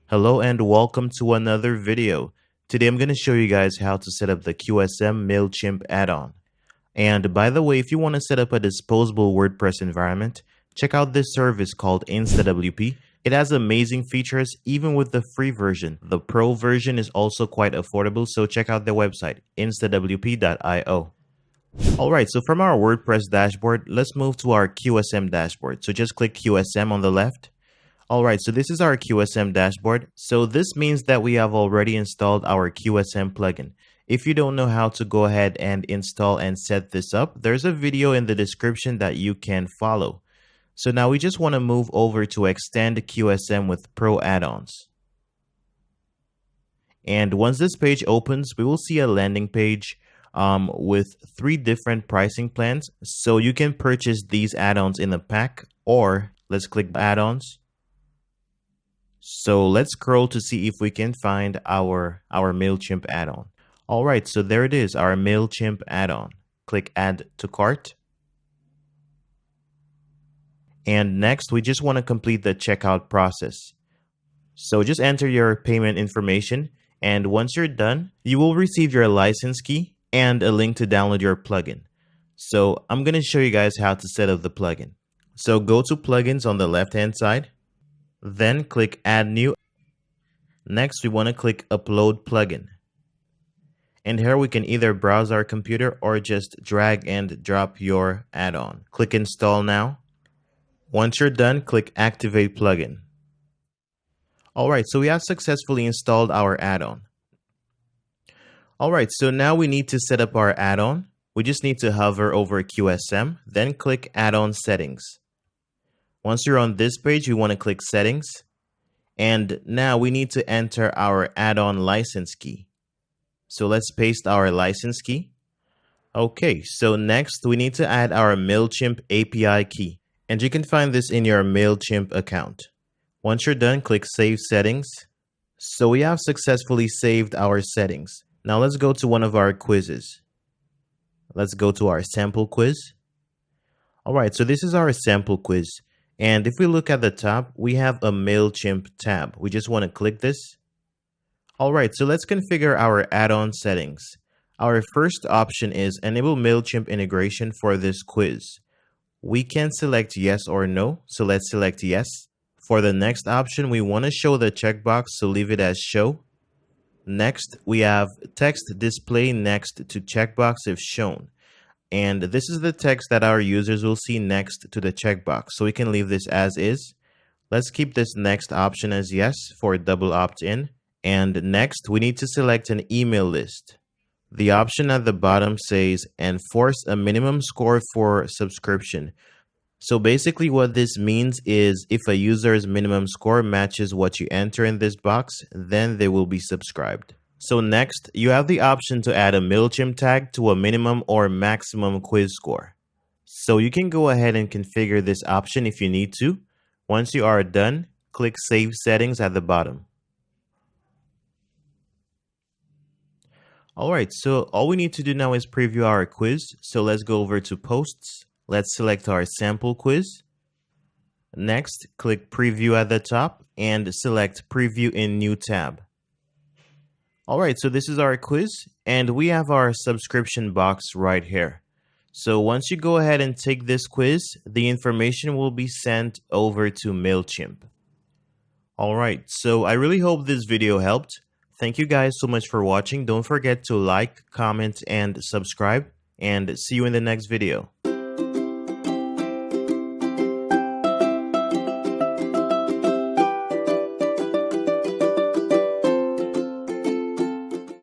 Hello and welcome to another video. Today I'm going to show you guys how to set up the QSM MailChimp add-on. And by the way, if you want to set up a disposable WordPress environment, check out this service called InstaWP. It has amazing features even with the free version. The pro version is also quite affordable, so check out their website, instawp.io. Alright, so from our WordPress dashboard, let's move to our QSM dashboard. So just click QSM on the left. Alright, so this is our QSM dashboard. So this means that we have already installed our QSM plugin. If you don't know how to go ahead and install and set this up, there's a video in the description that you can follow. So now we just want to move over to extend QSM with Pro add-ons. And once this page opens, we will see a landing page with 3 different pricing plans. So you can purchase these add-ons in a pack, or let's click add-ons. So let's scroll to see if we can find our MailChimp add-on. All right, so there it is, our MailChimp add-on. Click add to cart. And next, we just want to complete the checkout process. So just enter your payment information. And once you're done, you will receive your license key and a link to download your plugin. So I'm going to show you guys how to set up the plugin. So go to plugins on the left-hand side. Then click add new. Next, we want to click upload plugin. And here we can either browse our computer or just drag and drop your add-on. Click install now. Once you're done, click activate plugin. Alright, so we have successfully installed our add-on. Alright, so now we need to set up our add-on. We just need to hover over QSM, then click add-on settings. Once you're on this page, we want to click settings. And now we need to enter our add-on license key. So let's paste our license key. Okay, so next we need to add our MailChimp API key. And you can find this in your MailChimp account. Once you're done, click save settings. So we have successfully saved our settings. Now let's go to one of our quizzes. Let's go to our sample quiz. Alright, so this is our sample quiz. And if we look at the top, we have a MailChimp tab. We just want to click this. Alright, so let's configure our add-on settings. Our first option is enable MailChimp integration for this quiz. We can select yes or no, so let's select yes. For the next option, we want to show the checkbox, so leave it as show. Next, we have text display next to checkbox if shown. And this is the text that our users will see next to the checkbox. So we can leave this as is. Let's keep this next option as yes for double opt-in. And next, we need to select an email list. The option at the bottom says enforce a minimum score for subscription. So basically what this means is if a user's minimum score matches what you enter in this box, then they will be subscribed. So next, you have the option to add a MailChimp tag to a minimum or maximum quiz score. So you can go ahead and configure this option if you need to. Once you are done, click Save Settings at the bottom. Alright, so all we need to do now is preview our quiz. So let's go over to Posts. Let's select our sample quiz. Next, click Preview at the top and select Preview in New tab. Alright, so this is our quiz and we have our subscription box right here. So once you go ahead and take this quiz, the information will be sent over to MailChimp. Alright, so I really hope this video helped. Thank you guys so much for watching. Don't forget to like, comment, and subscribe, and see you in the next video.